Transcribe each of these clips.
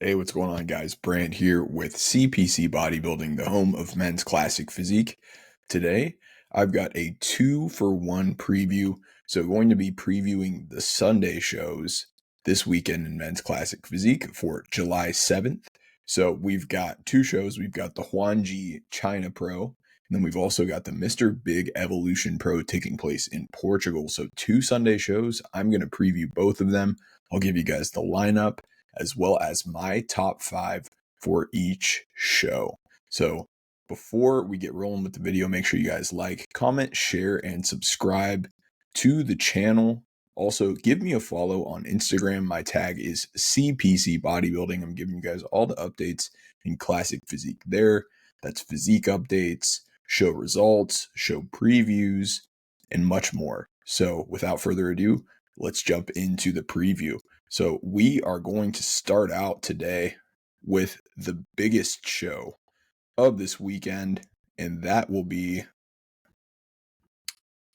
Hey, what's going on, guys? Brant here with CPC Bodybuilding, the home of men's classic physique. Today, I've got a 2-for-1 preview. So, going to be previewing the Sunday shows this weekend in men's classic physique for July 7th. So, we've got two shows. We've got the Huanji China Pro, and then we've also got the Mr. Big Evolution Pro taking place in Portugal. So, two Sunday shows. I'm going to preview both of them. I'll give you guys the lineup as well as my top 5 for each show. So before we get rolling with the video, make sure you guys like, comment, share, and subscribe to the channel. Also, give me a follow on Instagram. My tag is CPC Bodybuilding. I'm giving you guys all the updates in classic physique there. That's physique updates, show results, show previews, and much more. So without further ado, let's jump into the preview. So we are going to start out today with the biggest show of this weekend, and that will be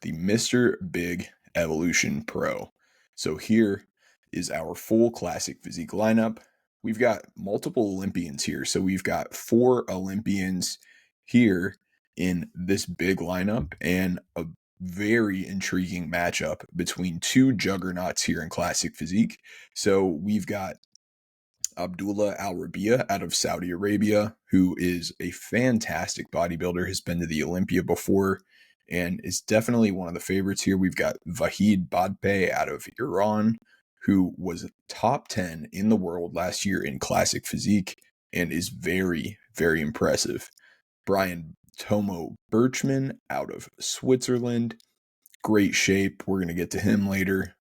the Mr. Big Evolution Pro. So here is our full classic physique lineup. We've got multiple Olympians here. So we've got 4 Olympians here in this big lineup, and a very intriguing matchup between two juggernauts here in classic physique. So we've got Abdullah Al Rabia out of Saudi Arabia, who is a fantastic bodybuilder, has been to the Olympia before, and is definitely one of the favorites here. We've got Vahid Badpe out of Iran, who was top 10 in the world last year in classic physique and is very, very impressive. Brian Tomo Birchman out of Switzerland, great shape. We're going to get to him later.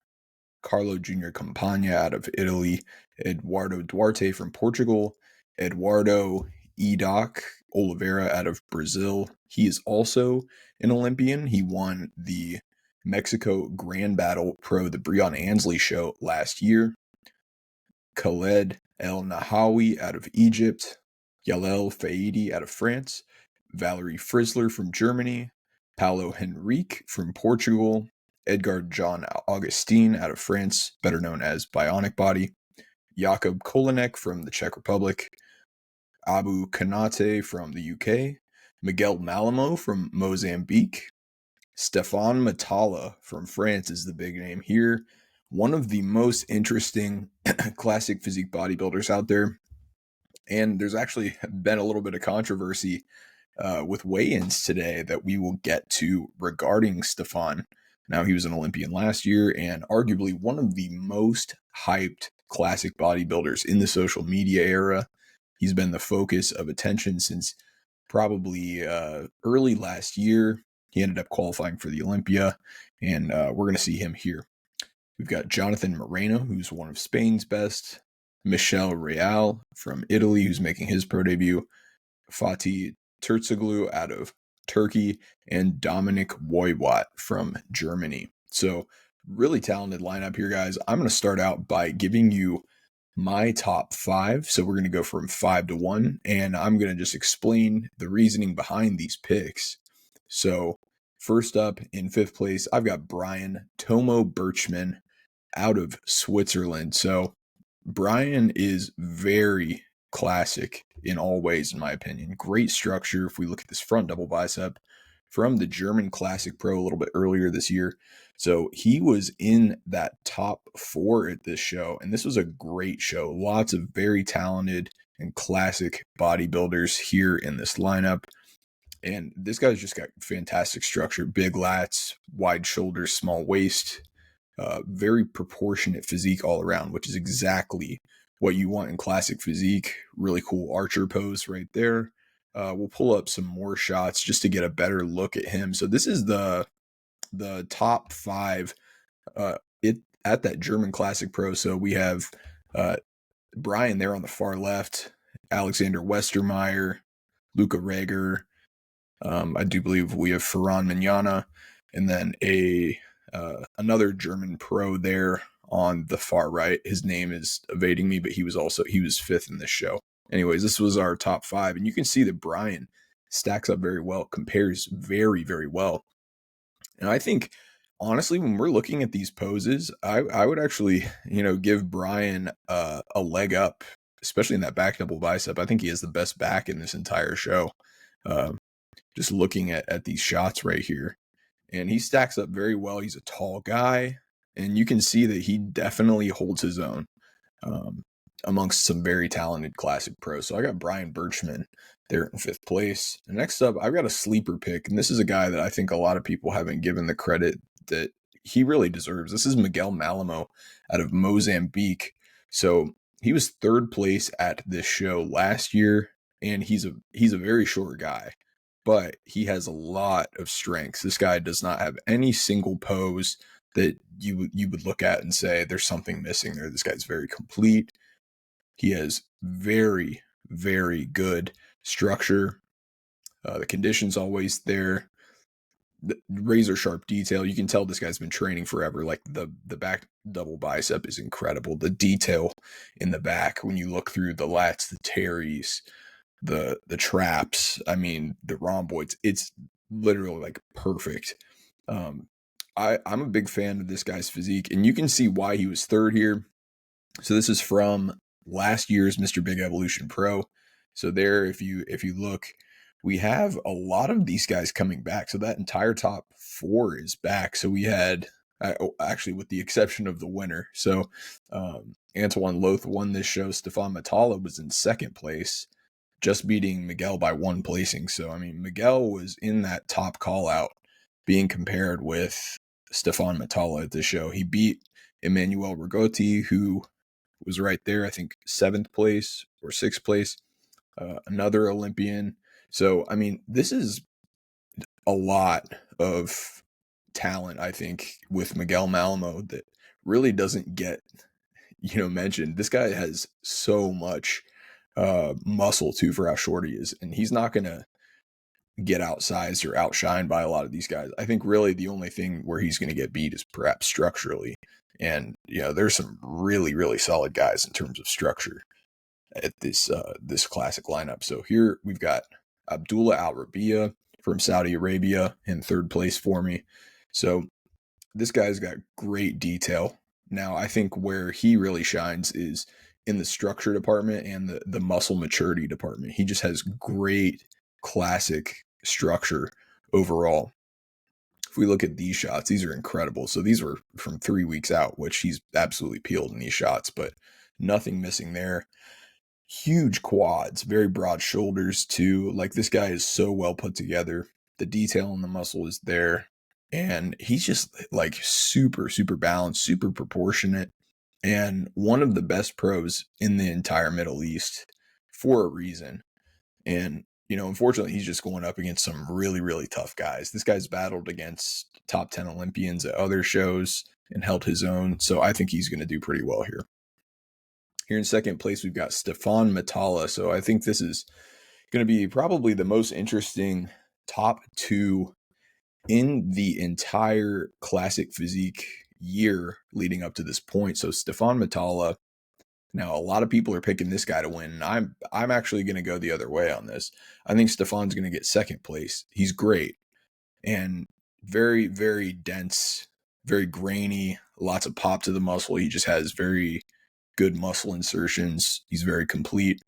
Carlo Jr. Campagna out of Italy, Eduardo Duarte from Portugal, Eduardo Edoc Oliveira out of Brazil. He is also an Olympian. He won the Mexico Grand Battle Pro, the Breon Ansley show last year. Khaled El Nahawi out of Egypt, Yalel Faidi out of France, Valerie Frisler from Germany, Paulo Henrique from Portugal, Edgar John Augustine out of France, better known as Bionic Body, Jakub Kolinek from the Czech Republic, Abu Kanate from the UK, Miguel Malamo from Mozambique, Stefan Matala from France is the big name here. One of the most interesting classic physique bodybuilders out there. And there's actually been a little bit of controversy with weigh-ins today that we will get to regarding Stefan. Now, he was an Olympian last year and arguably one of the most hyped classic bodybuilders in the social media era. He's been the focus of attention since probably early last year. He ended up qualifying for the Olympia, and we're going to see him here. We've got Jonathan Moreno, who's one of Spain's best, Michel Real from Italy, who's making his pro debut, Fatih Terzoglu out of Turkey, and Dominic Woiwat from Germany. So really talented lineup here, guys. I'm going to start out by giving you my top 5. So we're going to go from 5 to 1, and I'm going to just explain the reasoning behind these picks. So first up in 5th place, I've got Brian Tomo Birchman out of Switzerland. So Brian is very classic in all ways, in my opinion. Great structure. If we look at this front double bicep from the German Classic Pro a little bit earlier this year. So he was in that top 4 at this show, and this was a great show. Lots of very talented and classic bodybuilders here in this lineup. And this guy's just got fantastic structure, big lats, wide shoulders, small waist, very proportionate physique all around, which is exactly what you want in classic physique. Really cool archer pose right there. We'll pull up some more shots just to get a better look at him. So this is the top 5 at that German Classic Pro. So we have Brian there on the far left, Alexander Westermeyer, Luca Reger. I do believe we have Ferran Mignana, and then another German pro there on the far right. His name is evading me, but he was 5th in this show. Anyways, this was our top 5, and you can see that Brian stacks up very well, compares very, very well. And I think, honestly, when we're looking at these poses, I would actually, give Brian a leg up especially in that back double bicep. I think he has the best back in this entire show. Uh, just looking at these shots right here, and he stacks up very well. He's a tall guy, and you can see that he definitely holds his own um, amongst some very talented classic pros. So I got Brian Birchman there in 5th place. And next up, I've got a sleeper pick, and this is a guy that I think a lot of people haven't given the credit that he really deserves. This is Miguel Malamo out of Mozambique. So he was 3rd place at this show last year, and he's a very short guy, but he has a lot of strengths. This guy does not have any single pose that you would look at and say there's something missing there. This guy's very complete. He has very, very good structure. The condition's always there. The razor sharp detail. You can tell this guy's been training forever. Like the back double bicep is incredible. The detail in the back when you look through the lats, the teres, the traps, I mean the rhomboids, it's literally like perfect. I'm a big fan of this guy's physique, and you can see why he was 3rd here. So this is from last year's Mr. Big Evolution Pro. So there, if you look, we have a lot of these guys coming back. So that entire top 4 is back. So we had, actually with the exception of the winner. So Antoine Loth won this show. Stefan Matala was in 2nd place, just beating Miguel by 1 placing. So, I mean, Miguel was in that top call out being compared with Stefan Matala at this show. He beat Emmanuel Rigotti, who was right there, I think 7th place or 6th place, another Olympian. So, I mean, this is a lot of talent, I think, with Miguel Malamo that really doesn't get, mentioned. This guy has so much muscle, too, for how short he is, and he's not going to get outsized or outshined by a lot of these guys. I think really the only thing where he's going to get beat is perhaps structurally. And, there's some really, really solid guys in terms of structure at this classic lineup. So here we've got Abdullah Al Rabia from Saudi Arabia in 3rd place for me. So this guy's got great detail. Now, I think where he really shines is in the structure department and the muscle maturity department. He just has great classic structure overall. If we look at these shots, these are incredible. So these were from 3 weeks out, which he's absolutely peeled in these shots, but nothing missing there. Huge quads, very broad shoulders too. Like, this guy is so well put together. The detail in the muscle is there, and he's just like super, super balanced, super proportionate, and one of the best pros in the entire Middle East for a reason. And unfortunately, he's just going up against some really, really tough guys. This guy's battled against top 10 Olympians at other shows and held his own. So I think he's going to do pretty well here. Here in 2nd place, we've got Stefan Matala. So I think this is going to be probably the most interesting top 2 in the entire Classic Physique year leading up to this point. So Stefan Matala. Now, a lot of people are picking this guy to win. I'm actually going to go the other way on this. I think Stefan's going to get 2nd place. He's great and very, very dense, very grainy, lots of pop to the muscle. He just has very good muscle insertions. He's very complete.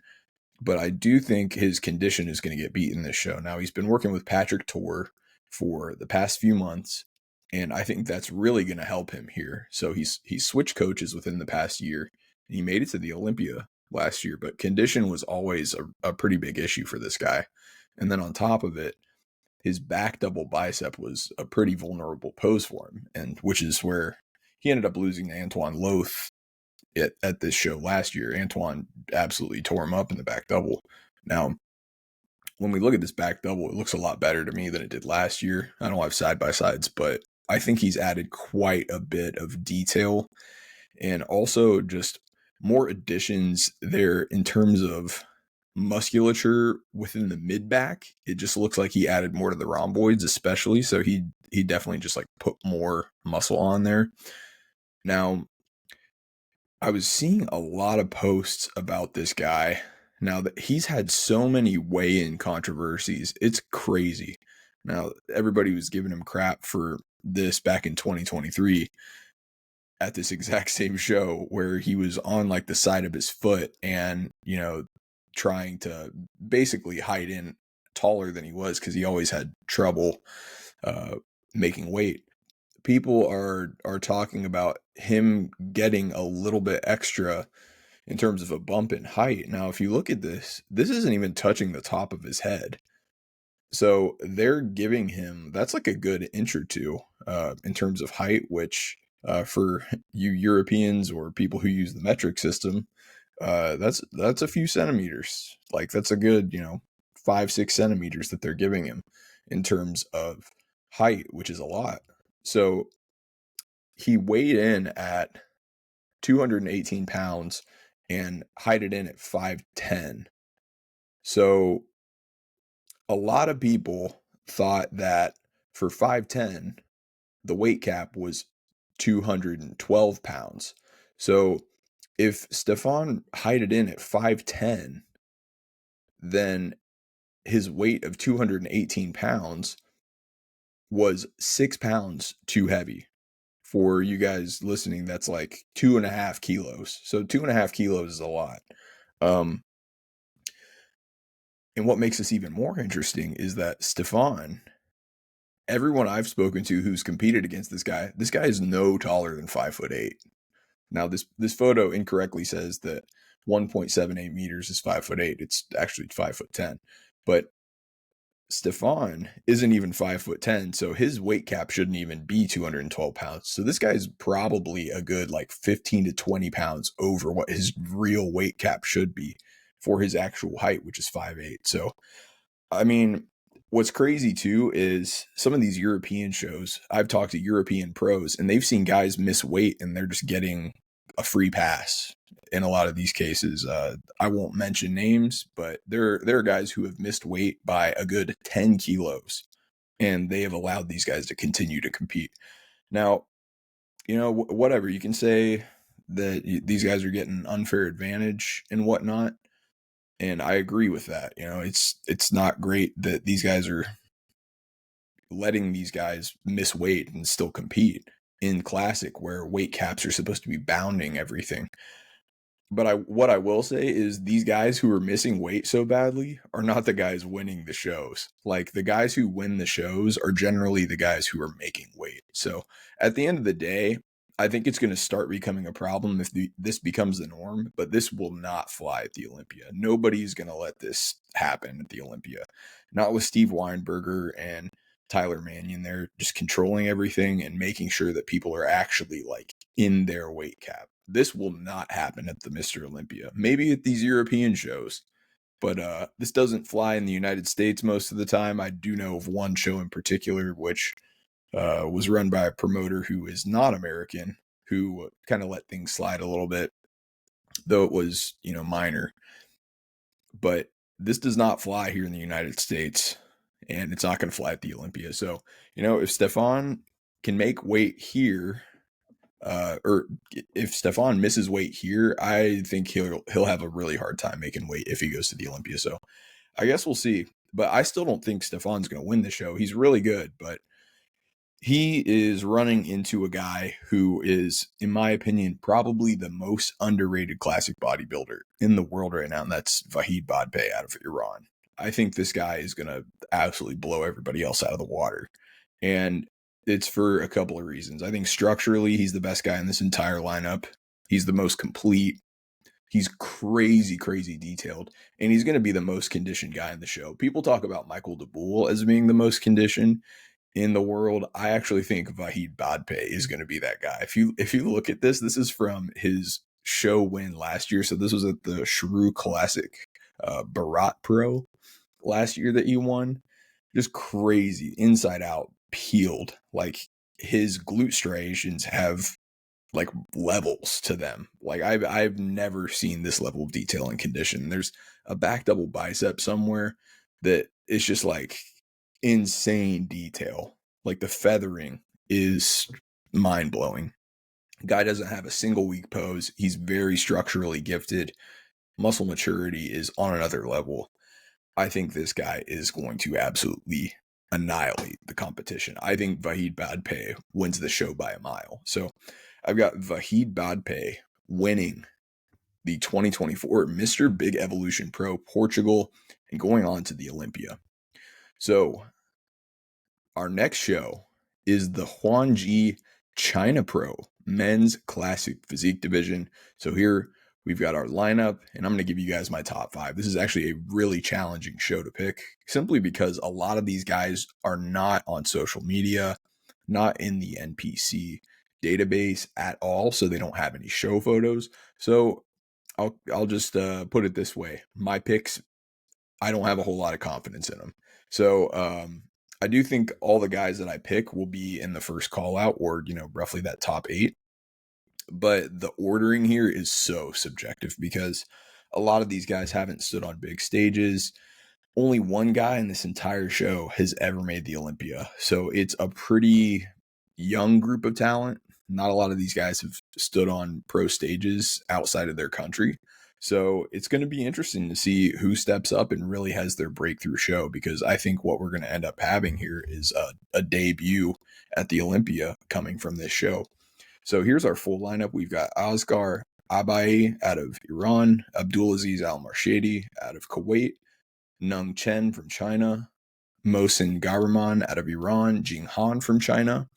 But I do think his condition is going to get beat in this show. Now, he's been working with Patrick Torr for the past few months, and I think that's really going to help him here. So he's switched coaches within the past year. He made it to the Olympia last year, but condition was always a pretty big issue for this guy. And then on top of it, his back double bicep was a pretty vulnerable pose for him, and which is where he ended up losing to Antoine Loth at this show last year. Antoine absolutely tore him up in the back double. Now, when we look at this back double, it looks a lot better to me than it did last year. I don't have side-by-sides, but I think he's added quite a bit of detail and also just more additions there in terms of musculature within the mid back. It just looks like he added more to the rhomboids, especially. So he definitely just like put more muscle on there. Now, I was seeing a lot of posts about this guy. Now that he's had so many weigh-in controversies, it's crazy. Now, everybody was giving him crap for this back in 2023. at this exact same show where he was on like the side of his foot and, trying to basically hide in taller than he was because he always had trouble uh, making weight. People are talking about him getting a little bit extra in terms of a bump in height. Now, if you look at this isn't even touching the top of his head. So they're giving him that's like a good inch or two in terms of height, which for you Europeans or people who use the metric system, that's a few centimeters. Like that's a good 5-6 centimeters that they're giving him in terms of height, which is a lot. So he weighed in at 218 pounds and heighted in at 5'10". So a lot of people thought that for 5'10", the weight cap was 212 pounds. So if Stefan heighted in at 5'10", then his weight of 218 pounds was 6 pounds too heavy. For you guys listening, that's like 2.5 kilos. So 2.5 kilos is a lot. And what makes this even more interesting is that Stefan, everyone I've spoken to who's competed against this guy is no taller than 5'8". Now this photo incorrectly says that 1.78 meters is 5'8". It's actually 5'10". But Stefan isn't even 5'10", so his weight cap shouldn't even be 212 pounds. So this guy's probably a good like 15 to 20 pounds over what his real weight cap should be for his actual height, which is 5'8". So, I mean, what's crazy too is some of these European shows, I've talked to European pros and they've seen guys miss weight and they're just getting a free pass in a lot of these cases. I won't mention names, but there are guys who have missed weight by a good 10 kilos and they have allowed these guys to continue to compete. Now, whatever, you can say that these guys are getting an unfair advantage and whatnot. And I agree with that. It's not great that these guys are letting these guys miss weight and still compete in Classic where weight caps are supposed to be bounding everything. But what I will say is these guys who are missing weight so badly are not the guys winning the shows. Like the guys who win the shows are generally the guys who are making weight. So at the end of the day, I think it's going to start becoming a problem if this becomes the norm, but this will not fly at the Olympia. Nobody's going to let this happen at the Olympia. Not with Steve Weinberger and Tyler Mannion. They're just controlling everything and making sure that people are actually like in their weight cap. This will not happen at the Mr. Olympia. Maybe at these European shows, but this doesn't fly in the United States most of the time. I do know of one show in particular, which was run by a promoter who is not American, who kind of let things slide a little bit, though it was, minor. But this does not fly here in the United States, and it's not going to fly at the Olympia. So, if Stefan can make weight here, or if Stefan misses weight here, I think he'll have a really hard time making weight if he goes to the Olympia. So I guess we'll see. But I still don't think Stefan's going to win the show. He's really good, but he is running into a guy who is, in my opinion, probably the most underrated classic bodybuilder in the world right now, and that's Vahid Badpe out of Iran. I think this guy is going to absolutely blow everybody else out of the water. And it's for a couple of reasons. I think structurally, he's the best guy in this entire lineup. He's the most complete. He's crazy, crazy detailed. And he's going to be the most conditioned guy in the show. People talk about Michael DeBoule as being the most conditioned in the world. I actually think Vahid Badpe is going to be that guy. If you look at this is from his show win last year. So this was at the Shrew Classic Bharat Pro last year that he won. Just crazy, inside out, peeled. Like his glute striations have like levels to them. Like I've never seen this level of detail and condition. There's a back double bicep somewhere that is just like insane detail. Like the feathering is mind blowing. Guy doesn't have a single weak pose. He's very structurally gifted. Muscle maturity is on another level. I think this guy is going to absolutely annihilate the competition. I think Vahid Badpe wins the show by a mile. So I've got Vahid Badpe winning the 2024 Mr. Big Evolution Pro Portugal and going on to the Olympia. So our next show is the Huanji China Pro Men's Classic Physique Division. So here we've got our lineup, and I'm going to give you guys my top 5. This is actually a really challenging show to pick, simply because a lot of these guys are not on social media, not in the NPC database at all, so they don't have any show photos. So I'll just put it this way: my picks, I don't have a whole lot of confidence in them. So I do think all the guys that I pick will be in the first call out, or roughly that top 8. But the ordering here is so subjective because a lot of these guys haven't stood on big stages. Only one guy in this entire show has ever made the Olympia. So it's a pretty young group of talent. Not a lot of these guys have stood on pro stages outside of their country. So it's going to be interesting to see who steps up and really has their breakthrough show, because I think what we're going to end up having here is a debut at the Olympia coming from this show. So here's our full lineup. We've got Asghar Abai out of Iran, Abdulaziz Al-Marshedi out of Kuwait, Nung Chen from China, Mohsen Gariman out of Iran, Jing Han from China.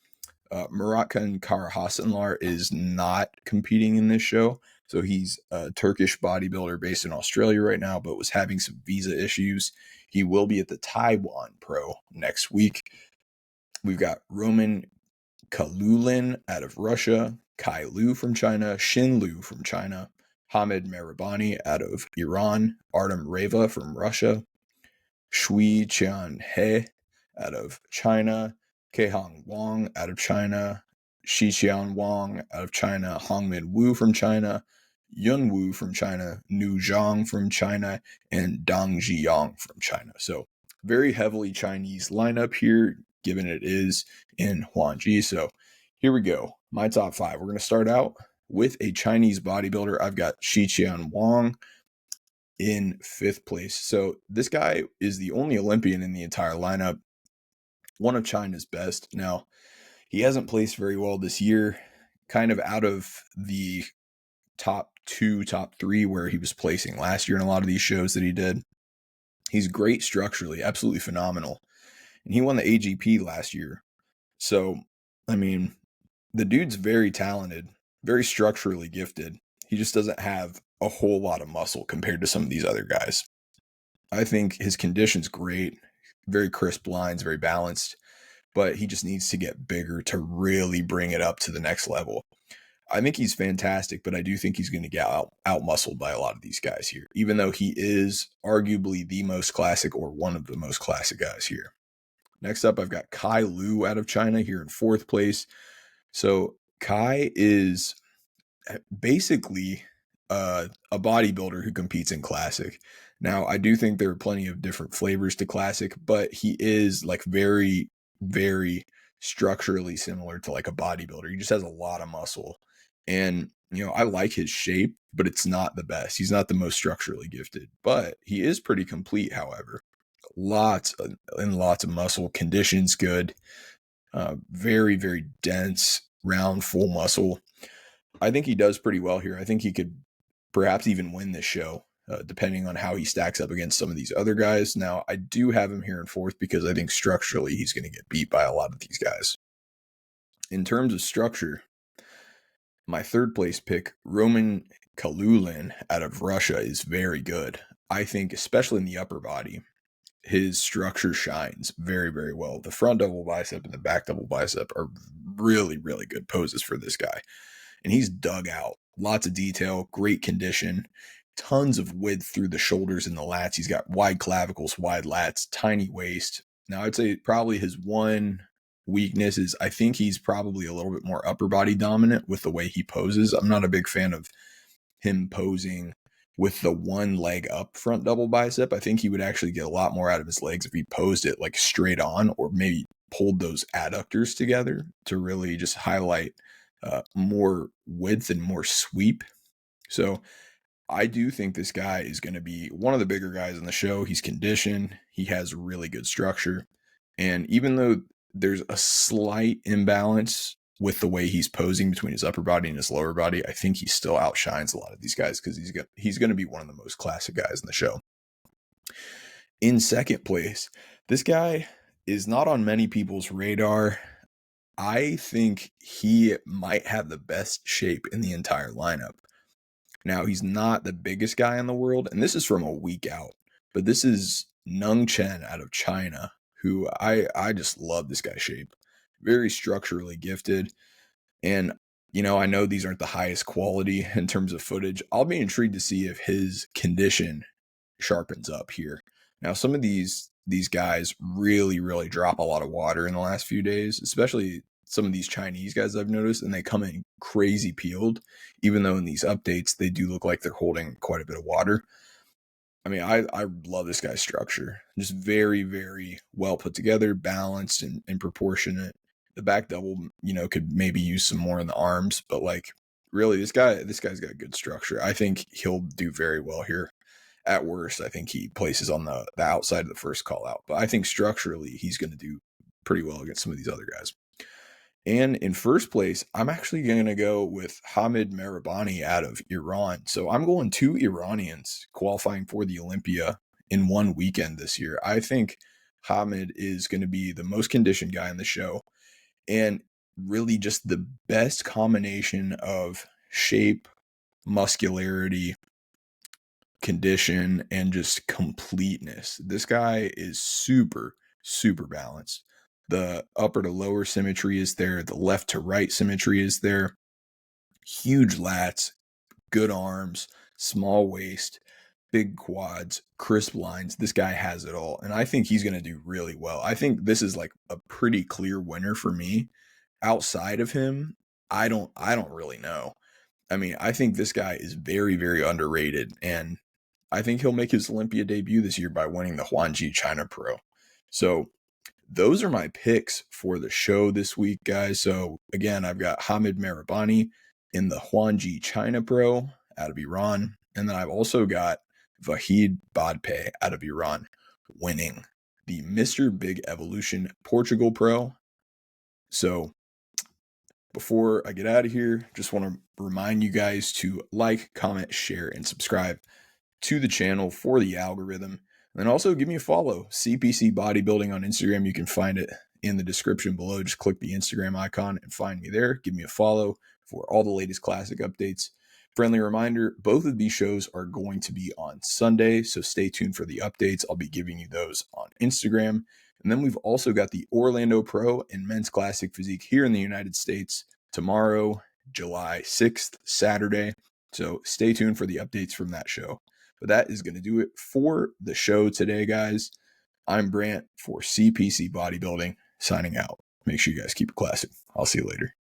Muratcan Karahasanlar is not competing in this show. So he's a Turkish bodybuilder based in Australia right now, but was having some visa issues. He will be at the Taiwan Pro next week. We've got Roman Kalulin out of Russia, Kai Lu from China, Xin Lu from China, Hamid Merabani out of Iran, Artem Reva from Russia, Shui Qian He out of China, Kehong Wang out of China, Xiqian Wang out of China, Hongmin Wu from China, Yun Wu from China, Nu Zhang from China, and Dang Zhiyang from China. So very heavily Chinese lineup here, given it is in Huanji. So here we go. My top 5. We're going to start out with a Chinese bodybuilder. I've got Xiqian Wang in 5th place. So this guy is the only Olympian in the entire lineup, one of China's best. Now, he hasn't placed very well this year, kind of out of the top 2, top 3 where he was placing last year in a lot of these shows that he did. He's great structurally, absolutely phenomenal. And he won the AGP last year. So, I mean, the dude's very talented, very structurally gifted. He just doesn't have a whole lot of muscle compared to some of these other guys. I think his condition's great, very crisp lines, very balanced, but he just needs to get bigger to really bring it up to the next level. I think he's fantastic, but I do think he's going to get out-muscled by a lot of these guys here, even though he is arguably the most classic or one of the most classic guys here. Next up, I've got Kai Lu out of China here in 4th place. So Kai is basically a bodybuilder who competes in Classic. Now, I do think there are plenty of different flavors to Classic, but he is like very, very structurally similar to like a bodybuilder. He just has a lot of muscle. And, I like his shape, but it's not the best. He's not the most structurally gifted, but he is pretty complete, however. Lots and lots of muscle, conditions good, very, very dense, round, full muscle. I think he does pretty well here. I think he could perhaps even win this show, depending on how he stacks up against some of these other guys. Now, I do have him here in 4th because I think structurally he's going to get beat by a lot of these guys. In terms of structure, my 3rd place pick, Roman Kalulin out of Russia, is very good. I think, especially in the upper body, his structure shines very, very well. The front double bicep and the back double bicep are really, really good poses for this guy. And he's dug out. Lots of detail, great condition, tons of width through the shoulders and the lats. He's got wide clavicles, wide lats, tiny waist. Now, I'd say probably his one weakness is I think he's probably a little bit more upper body dominant with the way he poses. I'm not a big fan of him posing with the one leg up front double bicep. I think he would actually get a lot more out of his legs if he posed it like straight on, or maybe pulled those adductors together to really just highlight more width and more sweep. So I do think this guy is going to be one of the bigger guys in the show. He's conditioned. He has really good structure. And even though there's a slight imbalance with the way he's posing between his upper body and his lower body, I think he still outshines a lot of these guys because he's going to be one of the most classic guys in the show. In second place, this guy is not on many people's radar. I think he might have the best shape in the entire lineup. Now, he's not the biggest guy in the world, and this is from a week out, but this is Nung Chen out of China, who I just love this guy's shape. Very structurally gifted. And, I know these aren't the highest quality in terms of footage. I'll be intrigued to see if his condition sharpens up here. Now, some of these guys really, really drop a lot of water in the last few days, especially some of these Chinese guys I've noticed, and they come in crazy peeled, even though in these updates, they do look like they're holding quite a bit of water. I mean, I love this guy's structure. Just very, very well put together, balanced and proportionate. The back double, could maybe use some more in the arms, but like really this guy's got good structure. I think he'll do very well here. At worst, I think he places on the outside of the first call out, but I think structurally he's going to do pretty well against some of these other guys. And in first place, I'm actually going to go with Hamid Merabani out of Iran. So I'm going 2 Iranians qualifying for the Olympia in one weekend this year. I think Hamid is going to be the most conditioned guy in the show and really just the best combination of shape, muscularity, condition, and just completeness. This guy is super, super balanced. The upper to lower symmetry is there. The left to right symmetry is there. Huge lats, good arms, small waist, big quads, crisp lines. This guy has it all. And I think he's going to do really well. I think this is like a pretty clear winner for me. Outside of him, I don't really know. I mean, I think this guy is very, very underrated. And I think he'll make his Olympia debut this year by winning the Huanji China Pro. So those are my picks for the show this week, guys. So again, I've got Hamid Merabani in the Huanji China Pro out of Iran. And then I've also got Vahid Badpe out of Iran winning the Mr. Big Evolution Portugal Pro. So before I get out of here, just want to remind you guys to like, comment, share, and subscribe to the channel for the algorithm. And then also give me a follow, CPC Bodybuilding on Instagram. You can find it in the description below. Just click the Instagram icon and find me there. Give me a follow for all the latest classic updates. Friendly reminder, both of these shows are going to be on Sunday, so stay tuned for the updates. I'll be giving you those on Instagram. And then we've also got the Orlando Pro and Men's Classic Physique here in the United States tomorrow, July 6th, Saturday. So stay tuned for the updates from that show. But that is going to do it for the show today, guys. I'm Brant for CPC Bodybuilding, signing out. Make sure you guys keep it classic. I'll see you later.